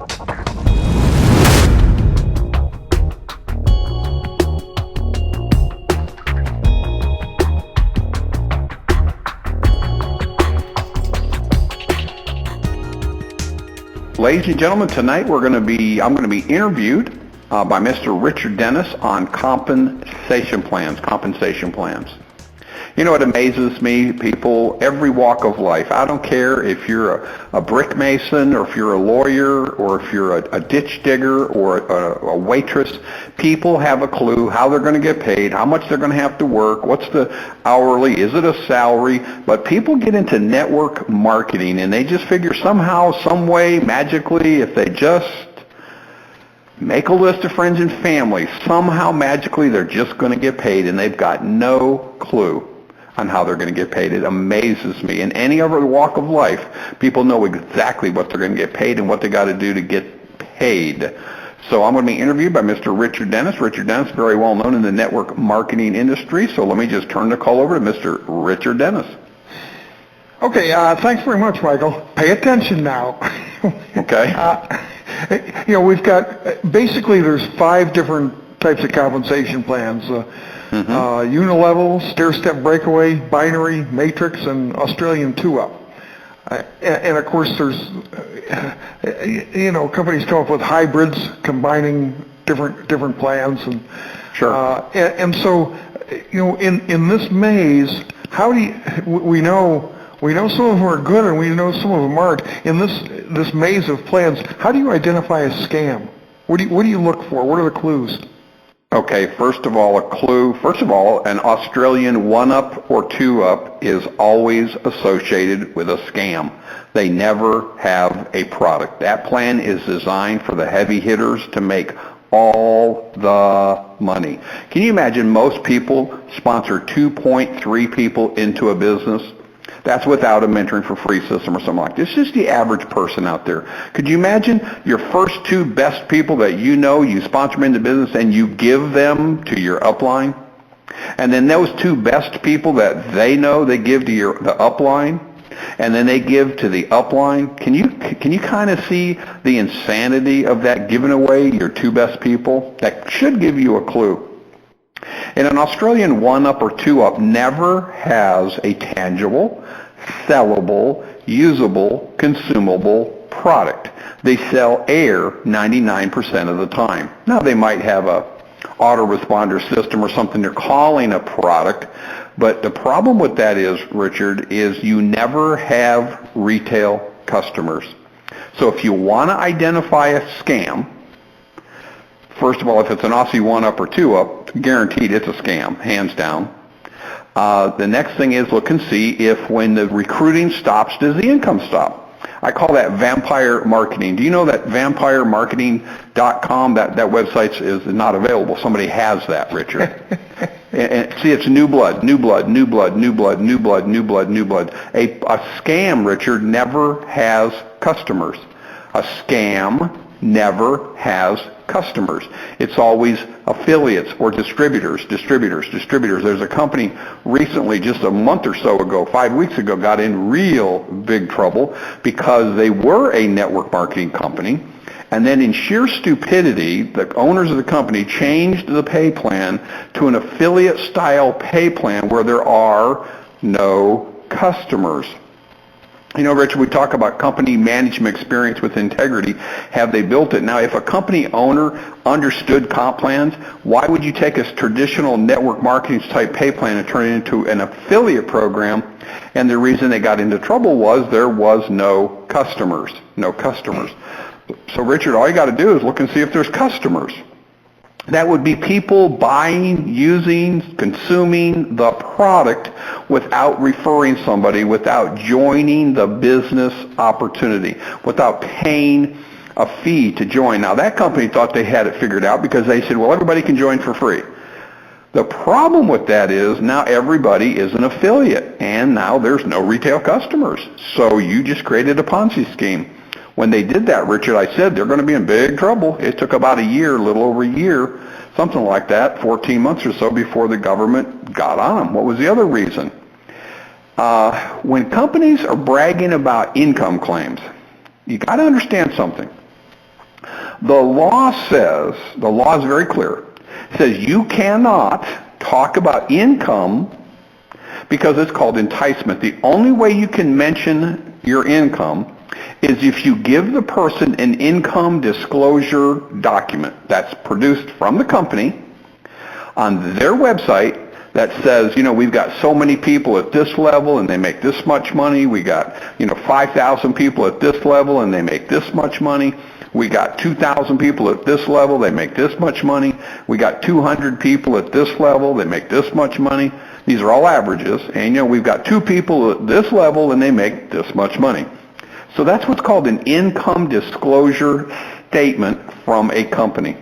Ladies and gentlemen, tonight I'm going to be interviewed by Mr. Richard Dennis on compensation plans. You know, it amazes me, people, every walk of life. I don't care if you're a brick mason, or if you're a lawyer, or if you're a ditch digger, or a waitress. People have a clue how they're going to get paid, how much they're going to have to work, what's the hourly, is it a salary? But people get into network marketing, and they just figure somehow, some way, magically, if they just make a list of friends and family, somehow, magically, they're just going to get paid, and they've got no clue on how they're going to get paid. It amazes me. In any other walk of life, people know exactly what they're going to get paid and what they got to do to get paid. So I'm going to be interviewed by Mr. Richard Dennis. Richard Dennis, very well known in the network marketing industry. So let me just turn the call over to Mr. Richard Dennis. Okay, thanks very much, Michael. Pay attention now. Okay. We've got, basically there's 5 different types of compensation plans. Unilevel, stair-step breakaway, binary, matrix, and Australian 2-up. And of course there's, companies come up with hybrids combining different plans. And, sure. And so, in this maze, how do we know some of them are good and we know some of them aren't. In this maze of plans, how do you identify a scam? What do you look for? What are the clues? Okay, first of all, a clue. First of all, an Australian 1-up or 2-up is always associated with a scam. They never have a product. That plan is designed for the heavy hitters to make all the money. Can you imagine most people sponsor 2.3 people into a business? That's without a mentoring for free system or something like this. It's just the average person out there. Could you imagine your first 2 best people that you know, you sponsor them into business and you give them to your upline? And then those 2 best people that they know, they give to the upline, and then they give to the upline. Can you kind of see the insanity of that, giving away your 2 best people? That should give you a clue. And an Australian 1-up or 2-up never has a tangible, sellable, usable, consumable product. They sell air 99% of the time. Now they might have a autoresponder system or something they're calling a product, but the problem with that is, Richard, is you never have retail customers. So if you want to identify a scam, first of all, if it's an Aussie 1-up or 2-up, guaranteed it's a scam, hands down. The next thing is look and see if when the recruiting stops, does the income stop? I call that vampire marketing. Do you know that vampiremarketing.com, that website is not available? Somebody has that, Richard. and see, it's new blood. A scam, Richard, never has customers. A scam never has customers. It's always affiliates or distributors. There's a company recently, just a month or so ago, 5 weeks ago, got in real big trouble because they were a network marketing company, and then in sheer stupidity, the owners of the company changed the pay plan to an affiliate style pay plan where there are no customers. You know, Richard, we talk about company management experience with integrity. Have they built it? Now, if a company owner understood comp plans, why would you take a traditional network marketing type pay plan and turn it into an affiliate program? And the reason they got into trouble was there was no customers. So, Richard, all you got to do is look and see if there's customers. That would be people buying, using, consuming the product without referring somebody, without joining the business opportunity, without paying a fee to join. Now, that company thought they had it figured out because they said, well, everybody can join for free. The problem with that is now everybody is an affiliate, and now there's no retail customers. So you just created a Ponzi scheme. When they did that, Richard, I said they're going to be in big trouble. It took about a year, a little over a year, something like that, 14 months or so before the government got on them. What was the other reason? When companies are bragging about income claims, you got to understand something. The law is very clear. It says you cannot talk about income because it's called enticement. The only way you can mention your income is if you give the person an income disclosure document that's produced from the company on their website that says, we've got so many people at this level and they make this much money. We got, 5,000 people at this level and they make this much money. We got 2,000 people at this level, they make this much money. We got 200 people at this level, they make this much money. These are all averages. And, we've got 2 people at this level and they make this much money. So that's what's called an income disclosure statement from a company.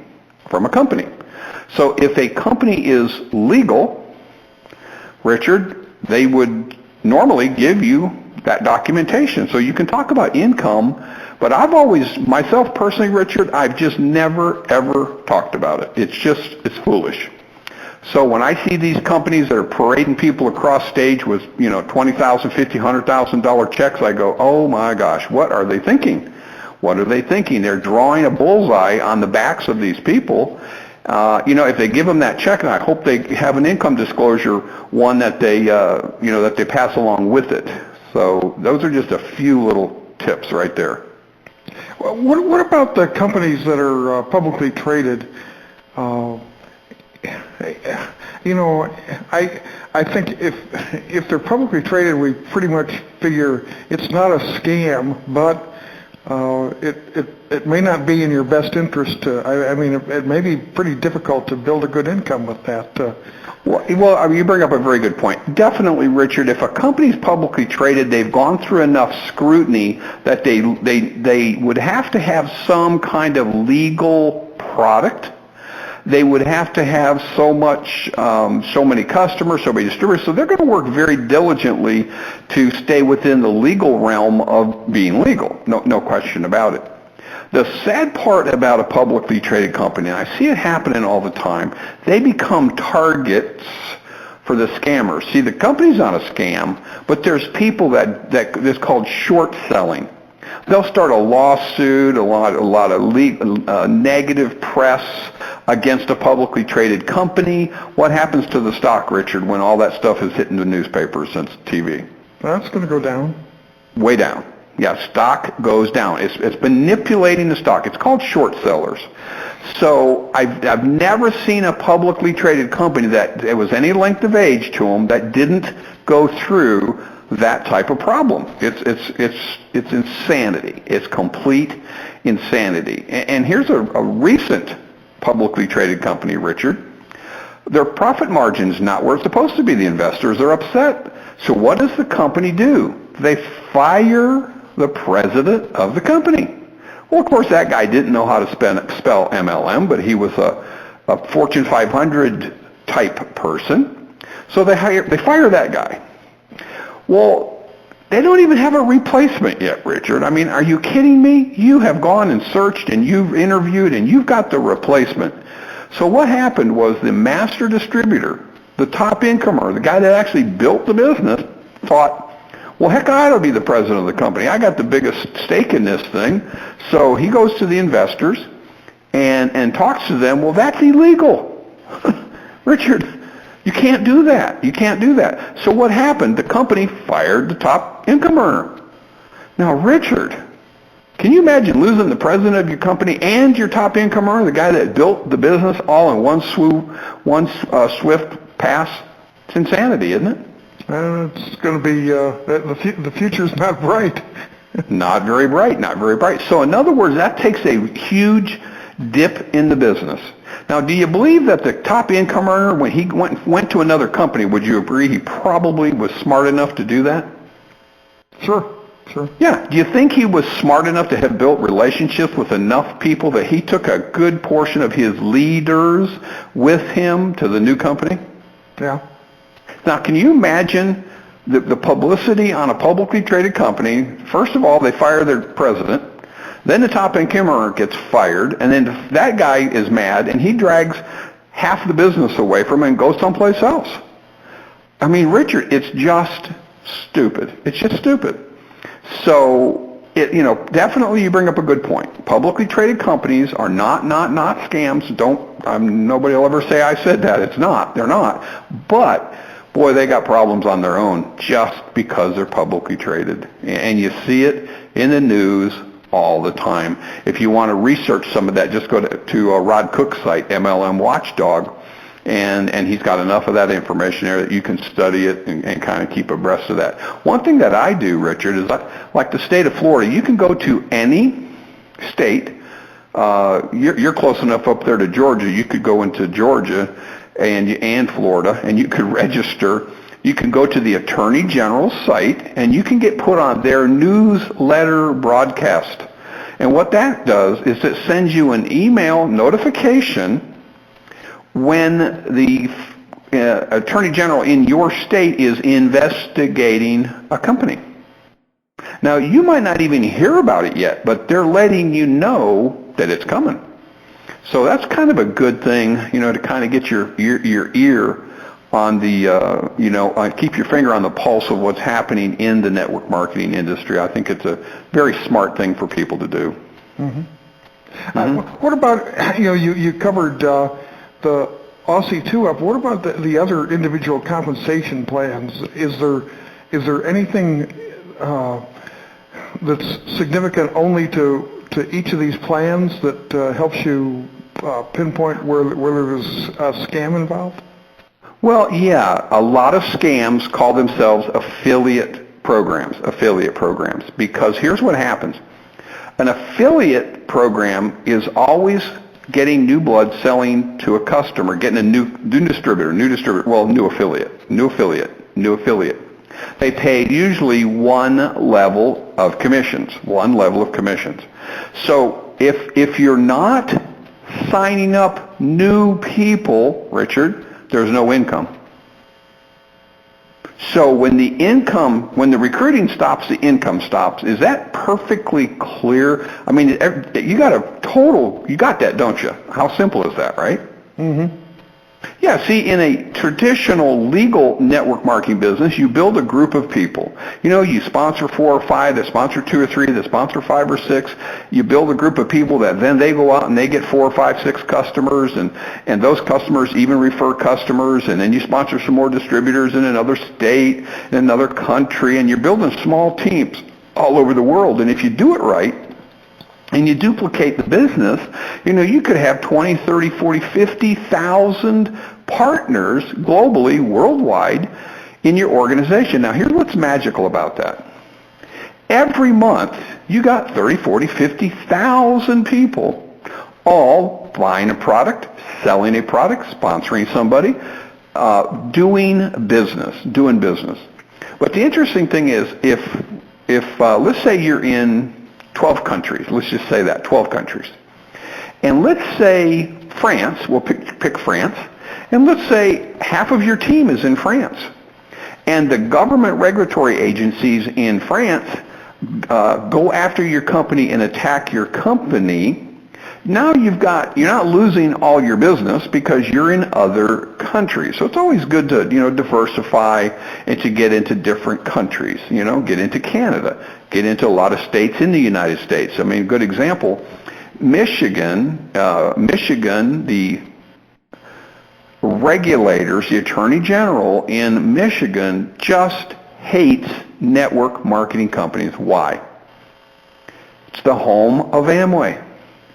So if a company is legal, Richard, they would normally give you that documentation. So you can talk about income, but I've always, myself personally, Richard, I've just never, ever talked about it. It's foolish. So when I see these companies that are parading people across stage with, $20,000, $50,000, $100,000 checks, I go, oh my gosh, what are they thinking? What are they thinking? They're drawing a bullseye on the backs of these people. If they give them that check, and I hope they have an income disclosure, one that they, that they pass along with it. So those are just a few little tips right there. Well, what about the companies that are publicly traded? I think if they're publicly traded, we pretty much figure it's not a scam, but it may not be in your best interest to, it may be pretty difficult to build a good income with that. Well, you bring up a very good point. Definitely, Richard, if a company's publicly traded, they've gone through enough scrutiny that they would have to have some kind of legal product. They would have to have so many customers, so many distributors. So they're going to work very diligently to stay within the legal realm of being legal. No question about it. The sad part about a publicly traded company, and I see it happening all the time, they become targets for the scammers. See, the company's not a scam, but there's people that is called short selling. They'll start a lawsuit, a lot of negative press against a publicly traded company. What happens to the stock, Richard, when all that stuff is hitting the newspapers and TV? That's going to go down. Way down. Yeah, stock goes down. It's manipulating the stock. It's called short sellers. So I've never seen a publicly traded company that there was any length of age to them that didn't go through that type of problem. It's insanity. It's complete insanity. And here's a recent publicly traded company, Richard. Their profit margin's not where it's supposed to be. The investors are upset. So what does the company do? They fire the president of the company. Well, of course, that guy didn't know how to spell MLM, but he was a Fortune 500 type person. So they fire that guy. Well, they don't even have a replacement yet, Richard. I mean, are you kidding me? You have gone and searched and you've interviewed and you've got the replacement. So what happened was the master distributor, the top incomer, the guy that actually built the business, thought, well, heck, I ought to be the president of the company. I got the biggest stake in this thing. So he goes to the investors and talks to them. Well, that's illegal. Richard, you can't do that. You can't do that. So what happened? The company fired the top income earner. Now, Richard, can you imagine losing the president of your company and your top income earner, the guy that built the business, all in one swift pass? It's insanity, isn't it? It's going to be, the future's not bright. Not very bright, not very bright. So in other words, that takes a huge dip in the business. Now, do you believe that the top income earner, when he went to another company, would you agree he probably was smart enough to do that? Sure. Yeah. Do you think he was smart enough to have built relationships with enough people that he took a good portion of his leaders with him to the new company? Yeah. Now, can you imagine the publicity on a publicly traded company? First of all, they fire their president. Then the top income earner gets fired. And then that guy is mad, and he drags half the business away from him and goes someplace else. I mean, Richard, it's just stupid. It's just stupid. So definitely you bring up a good point. Publicly traded companies are not scams. Nobody will ever say I said that. It's not. They're not. But boy, they got problems on their own just because they're publicly traded. And you see it in the news all the time. If you want to research some of that, just go to Rod Cook's site, MLM Watchdog, and he's got enough of that information there that you can study it and kind of keep abreast of that. One thing that I do, Richard, is like the state of Florida. You can go to any state. You're close enough up there to Georgia. You could go into Georgia and Florida, and you could register. You can go to the Attorney General's site, and you can get put on their newsletter broadcast. And what that does is it sends you an email notification when the Attorney General in your state is investigating a company. Now, you might not even hear about it yet, but they're letting you know that it's coming. So that's kind of a good thing, to kind of get your ear on the, keep your finger on the pulse of what's happening in the network marketing industry. I think it's a very smart thing for people to do. Mm-hmm. What about, you covered the Aussie 2-Up. What about the other individual compensation plans? Is there anything that's significant only to each of these plans that helps you pinpoint where there's a scam involved? Well, yeah, a lot of scams call themselves affiliate programs, because here's what happens. An affiliate program is always getting new blood, selling to a customer, getting a new affiliate. They pay usually one level of commissions. So if you're not signing up new people, Richard, there's no income. So when the recruiting stops, the income stops. Is that perfectly clear? I mean, you got that, don't you? How simple is that, right? Mm-hmm. Yeah, see, in a traditional legal network marketing business, you build a group of people. You sponsor 4 or 5, they sponsor 2 or 3, they sponsor 5 or 6. You build a group of people that then they go out and they get 4 or 5, 6 customers, and those customers even refer customers, and then you sponsor some more distributors in another state, in another country, and you're building small teams all over the world. And if you do it right, and you duplicate the business, you could have 20, 30, 40, 50,000 partners globally, worldwide, in your organization. Now, here's what's magical about that. Every month, you got 30, 40, 50,000 people all buying a product, selling a product, sponsoring somebody, doing business. But the interesting thing is, if let's say you're in 12 countries. Let's just say that, 12 countries. And let's say France, we'll pick France, and let's say half of your team is in France. And the government regulatory agencies in France go after your company and attack your company. Now you're not losing all your business because you're in other countries. So it's always good to, diversify and to get into different countries, get into Canada, get into a lot of states in the United States. I mean, good example, Michigan, the regulators, the Attorney General in Michigan just hates network marketing companies. Why? It's the home of Amway.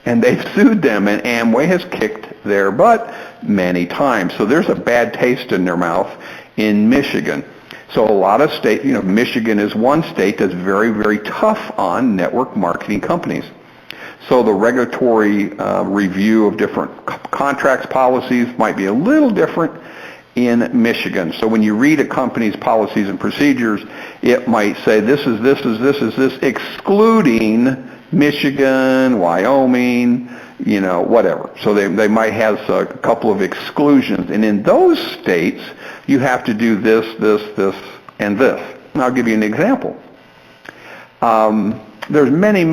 And they've sued them, and Amway has kicked their butt many times. So there's a bad taste in their mouth in Michigan. So a lot of states, Michigan is one state that's very, very tough on network marketing companies. So the regulatory review of different contracts, policies might be a little different in Michigan. So when you read a company's policies and procedures, it might say this is excluding Michigan, Wyoming, whatever. So they might have a couple of exclusions. And in those states, you have to do this, and this. And I'll give you an example. There's many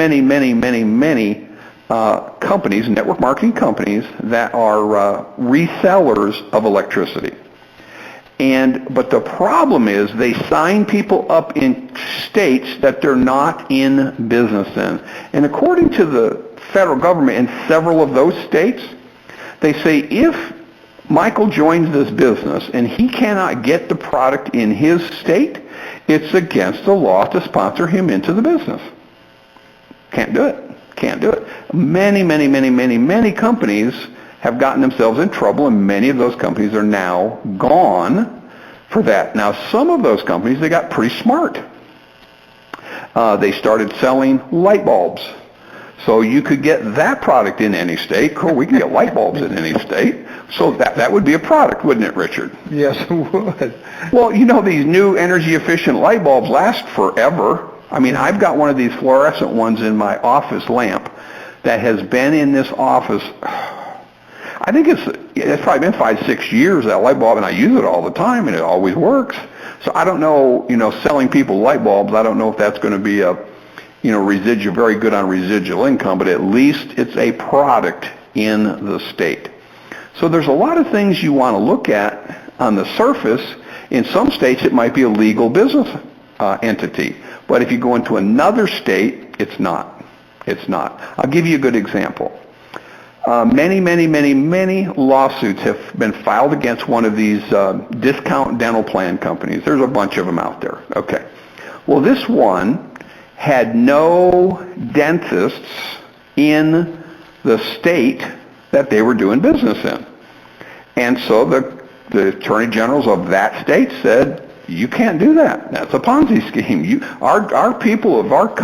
companies, network marketing companies, that are resellers of electricity. But the problem is they sign people up in states that they're not in business in. And according to the federal government in several of those states, they say if Michael joins this business and he cannot get the product in his state, it's against the law to sponsor him into the business. Can't do it. Can't do it. Many companies have gotten themselves in trouble, and many of those companies are now gone for that. Now, some of those companies, they got pretty smart. They started selling light bulbs. So you could get that product in any state. Cool, we can get light bulbs in any state. So that would be a product, wouldn't it, Richard? Yes, it would. Well, you know, these new energy-efficient light bulbs last forever. I mean, I've got one of these fluorescent ones in my office lamp that has been in this office, I think it's probably been 5-6 years, that light bulb, and I use it all the time, and it always works. So I don't know, selling people light bulbs, I don't know if that's going to be a, very good on residual income, but at least it's a product in the state. So there's a lot of things you want to look at on the surface. In some states, it might be a legal business entity. But if you go into another state, it's not. It's not. I'll give you a good example. Many lawsuits have been filed against one of these discount dental plan companies. There's a bunch of them out there. Okay. Well, this one had no dentists in the state that they were doing business in. And so the attorney generals of that state said, you can't do that. That's a Ponzi scheme. Our people of our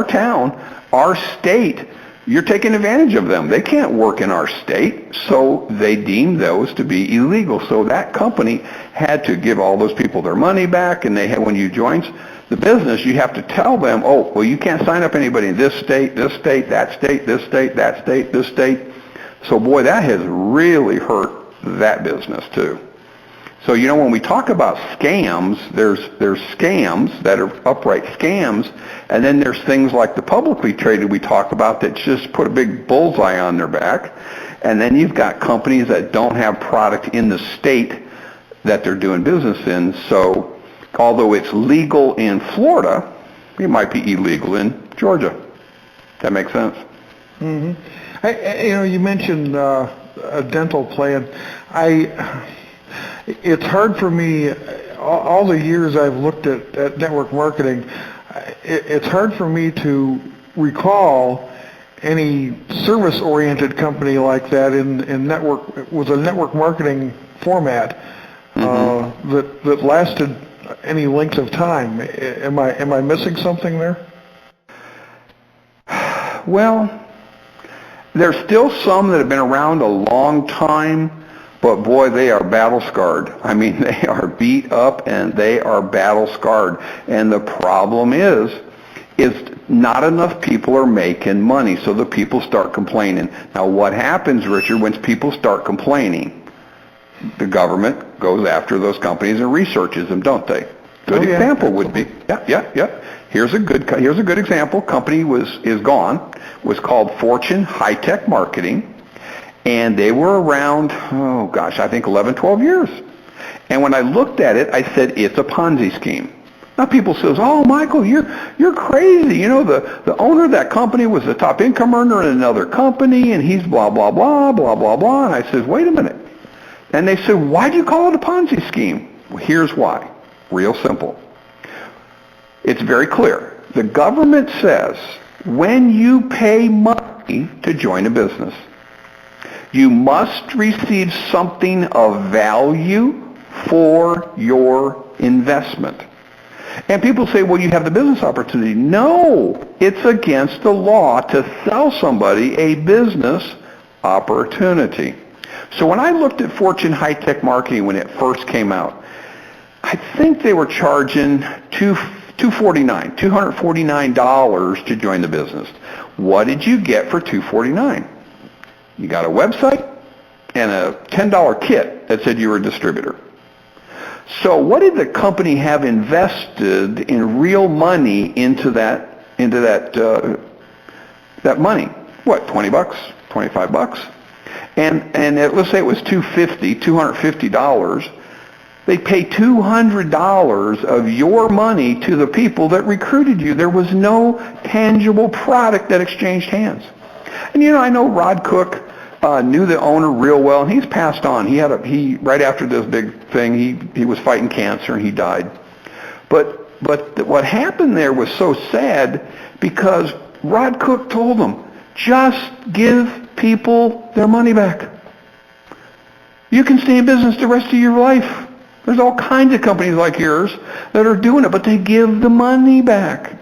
town, our state, you're taking advantage of them. They can't work in our state, so they deemed those to be illegal. So that company had to give all those people their money back, and when you join the business, you have to tell them, oh, well, you can't sign up anybody in this state, that state, this state, this state. So, boy, that has really hurt that business, too. So, when we talk about scams, there's scams that are upright scams, and then there's things like the publicly traded we talk about that just put a big bullseye on their back, and then you've got companies that don't have product in the state that they're doing business in. So, although it's legal in Florida, it might be illegal in Georgia. That makes sense? Mm-hmm. You mentioned a dental plan. It's hard for me, all the years I've looked at network marketing, it's hard for me to recall any service-oriented company like that in network, with a network marketing format that lasted any length of time. Am I missing something there? Well, there's still some that have been around a long time, but boy, they are battle scarred. I mean, they are beat up and they are battle scarred. And the problem is not enough people are making money, so the people start complaining. Now, what happens, Richard, when people start complaining? The government goes after those companies and researches them, don't they? Good example would be, Here's a good example. Company is gone. Was called Fortune High Tech Marketing. And they were around, I think 11, 12 years. And when I looked at it, I said, it's a Ponzi scheme. Now people says, oh, Michael, you're crazy. The owner of that company was the top income earner in another company, and he's blah, blah, blah, blah, blah, blah. And I said, wait a minute. And they said, why do you call it a Ponzi scheme? Well, here's why. Real simple. It's very clear. The government says, when you pay money to join a business, you must receive something of value for your investment. And people say, well, you have the business opportunity. No, it's against the law to sell somebody a business opportunity. So when I looked at Fortune High Tech Marketing when it first came out, I think they were charging $249 to join the business. What did you get for $249? You got a website and a $10 kit that said you were a distributor. So what did the company have invested in real money into that money? What, $20, $25? And let's say it was $250. They pay $200 of your money to the people that recruited you. There was no tangible product that exchanged hands. And I know Rod Cook knew the owner real well, and he's passed on. He right after this big thing, he was fighting cancer and he died. But what happened there was so sad because Rod Cook told them, just give people their money back. You can stay in business the rest of your life. There's all kinds of companies like yours that are doing it, but they give the money back.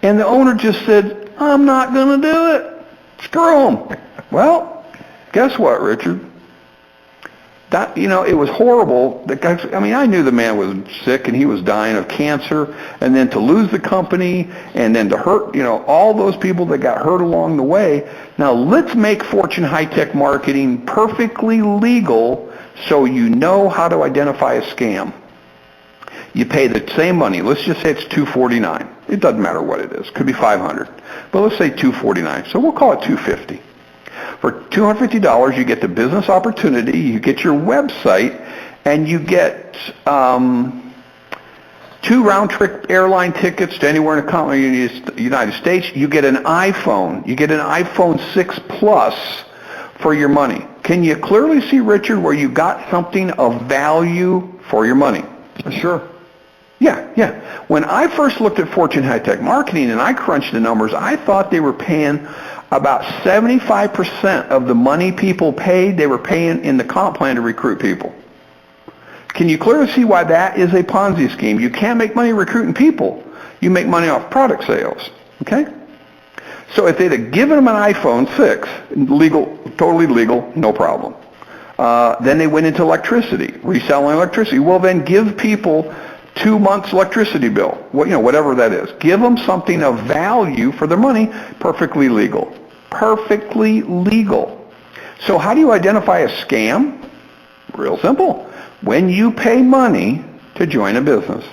And the owner just said, I'm not going to do it. Screw them. Well, guess what, Richard? That, it was horrible. The guy, I knew the man was sick and he was dying of cancer, and then to lose the company and then to hurt, all those people that got hurt along the way. Now let's make Fortune High-Tech Marketing perfectly legal so you know how to identify a scam. You pay the same money. Let's just say it's $249. It doesn't matter what it is. It could be $500. But let's say $249. So we'll call it $250. For $250, you get the business opportunity, you get your website, and you get 2 round-trip airline tickets to anywhere in the United States. You get an iPhone. You get an iPhone 6 Plus for your money. Can you clearly see, Richard, where you got something of value for your money? Sure. Yeah. When I first looked at Fortune High-Tech Marketing and I crunched the numbers, I thought they were paying about 75% of the money people paid, they were paying in the comp plan to recruit people. Can you clearly see why that is a Ponzi scheme? You can't make money recruiting people. You make money off product sales. Okay? So if they'd have given them an iPhone 6, legal, totally legal, no problem. Then they went into electricity, reselling electricity. Well, then give people 2 months electricity bill, whatever that is. Give them something of value for their money, perfectly legal. Perfectly legal. So how do you identify a scam? Real simple. When you pay money to join a business,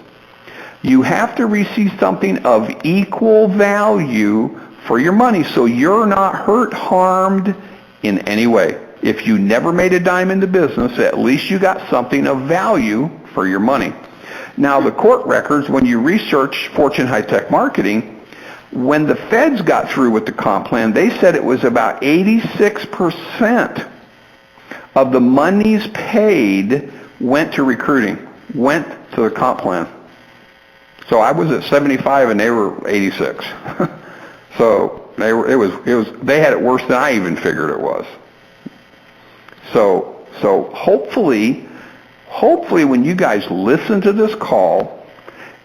you have to receive something of equal value for your money so you're not hurt, harmed in any way. If you never made a dime in the business, at least you got something of value for your money. Now, the court records, when you research Fortune High-Tech Marketing, when the feds got through with the comp plan, they said it was about 86% of the monies paid went to recruiting, went to the comp plan. So I was at 75 and they were 86. So they had it worse than I even figured it was. So hopefully when you guys listen to this call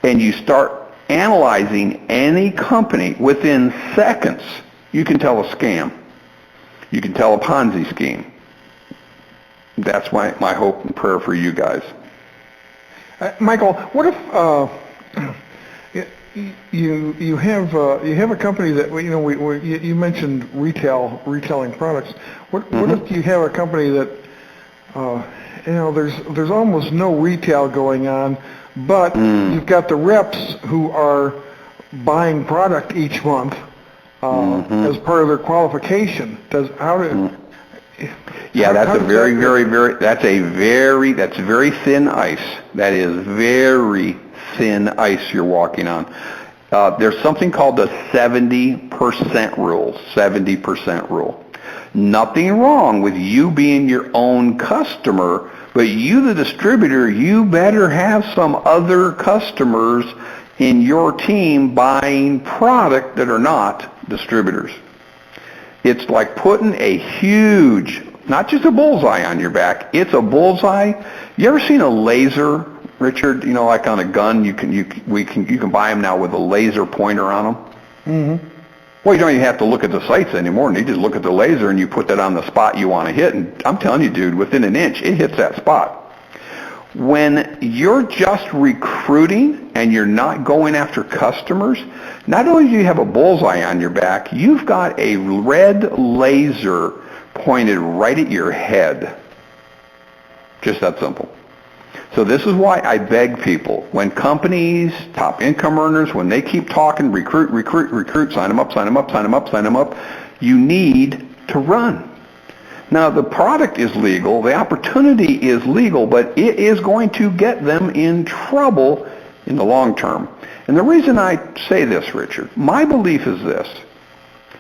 and you start analyzing any company, within seconds you can tell a scam. You can tell a Ponzi scheme. That's my hope and prayer for you guys. Michael, what if you have a company that you mentioned retailing products. What if you have a company that there's almost no retail going on, but you've got the reps who are buying product each month as part of their qualification. That's very thin ice. That is very thin ice you're walking on. There's something called the 70% rule. 70% rule. Nothing wrong with you being your own customer, but you, the distributor, you better have some other customers in your team buying product that are not distributors. It's like putting a huge, not just a bullseye on your back, it's a bullseye. You ever seen a laser, Richard? Like on a gun, you can buy them now with a laser pointer on them. Mm-hmm. Well, you don't even have to look at the sights anymore. You just look at the laser and you put that on the spot you want to hit. And I'm telling you, dude, within an inch, it hits that spot. When you're just recruiting and you're not going after customers, not only do you have a bullseye on your back, you've got a red laser pointed right at your head. Just that simple. So this is why I beg people, when companies, top income earners, when they keep talking, recruit, sign them up, you need to run. Now, the product is legal, the opportunity is legal, but it is going to get them in trouble in the long term. And the reason I say this, Richard, my belief is this.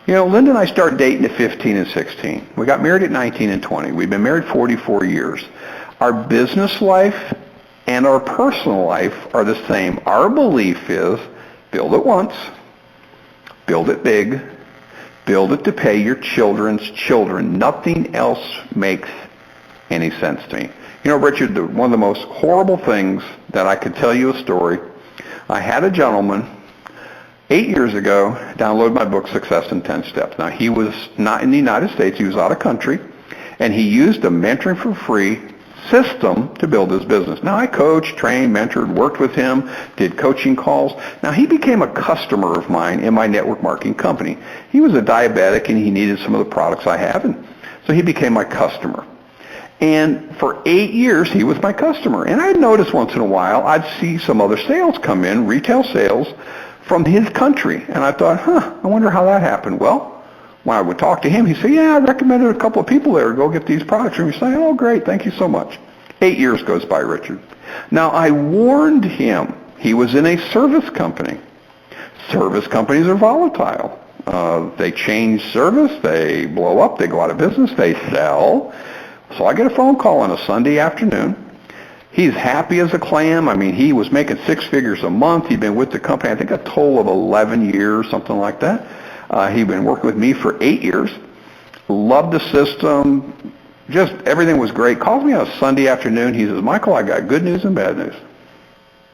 You know, Linda and I started dating at 15 and 16. We got married at 19 and 20. We've been married 44 years. Our business life and our personal life are the same. Our belief is build it once, build it big, build it to pay your children's children. Nothing else makes any sense to me. You know, Richard, one of the most horrible things that I could tell you a story, I had a gentleman 8 years ago download my book, Success in 10 Steps. Now, he was not in the United States. He was out of country, and he used a mentoring for free system to build his business. Now, I coached, trained, mentored, worked with him, did coaching calls. Now, he became a customer of mine in my network marketing company. He was a diabetic, and he needed some of the products I have, and so he became my customer. And for 8 years, he was my customer. And I'd notice once in a while, I'd see some other sales come in, retail sales, from his country. And I thought, I wonder how that happened. Well, when I would talk to him, he'd say, yeah, I recommended a couple of people there to go get these products. And he'd say, oh, great, thank you so much. 8 years goes by, Richard. Now, I warned him. He was in a service company. Service companies are volatile. They change service, they blow up, they go out of business, they sell. So I get a phone call on a Sunday afternoon. He's happy as a clam. I mean, he was making 6 figures a month. He'd been with the company, I think, a total of 11 years, something like that. He'd been working with me for 8 years. Loved the system. Just everything was great. Calls me on a Sunday afternoon. He says, Michael, I got good news and bad news.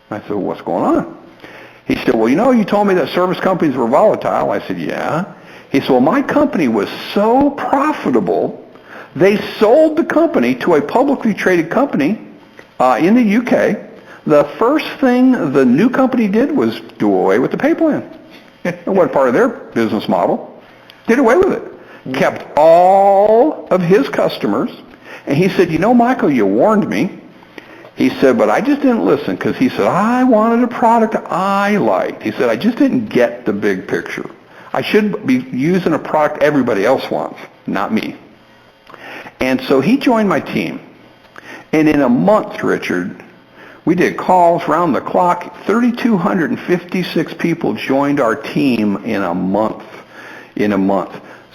I said, well, what's going on? He said, well, you know, you told me that service companies were volatile. I said, yeah. He said, well, my company was so profitable, they sold the company to a publicly traded company in the UK. The first thing the new company did was do away with the pay plan. It wasn't part of their business model. Did away with it. Kept all of his customers. And he said, you know, Michael, you warned me. He said, but I just didn't listen because he said, I wanted a product I liked. He said, I just didn't get the big picture. I should be using a product everybody else wants, not me. And so he joined my team. And in a month, Richard, we did calls round the clock. 3,256 people joined our team in a month.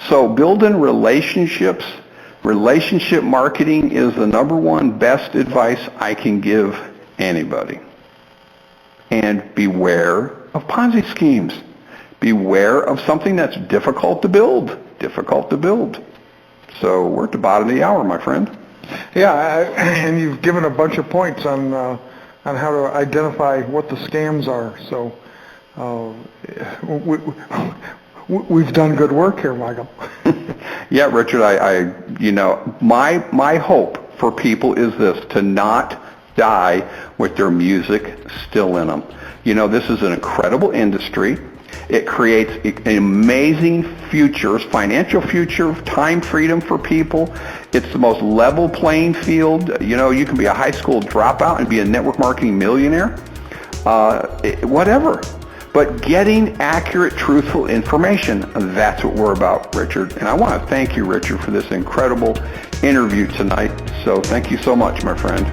So building relationships, relationship marketing is the number one best advice I can give anybody. And beware of Ponzi schemes. Beware of something that's difficult to build. So we're at the bottom of the hour, my friend. Yeah, and you've given a bunch of points on how to identify what the scams are. So we've done good work here, Michael. Yeah, Richard, my hope for people is this, to not die with their music still in them. You know, this is an incredible industry. It creates an amazing future, financial future, time freedom for people. It's the most level playing field. You know, you can be a high school dropout and be a network marketing millionaire, whatever. But getting accurate, truthful information, that's what we're about, Richard. And I want to thank you, Richard, for this incredible interview tonight. So thank you so much, my friend.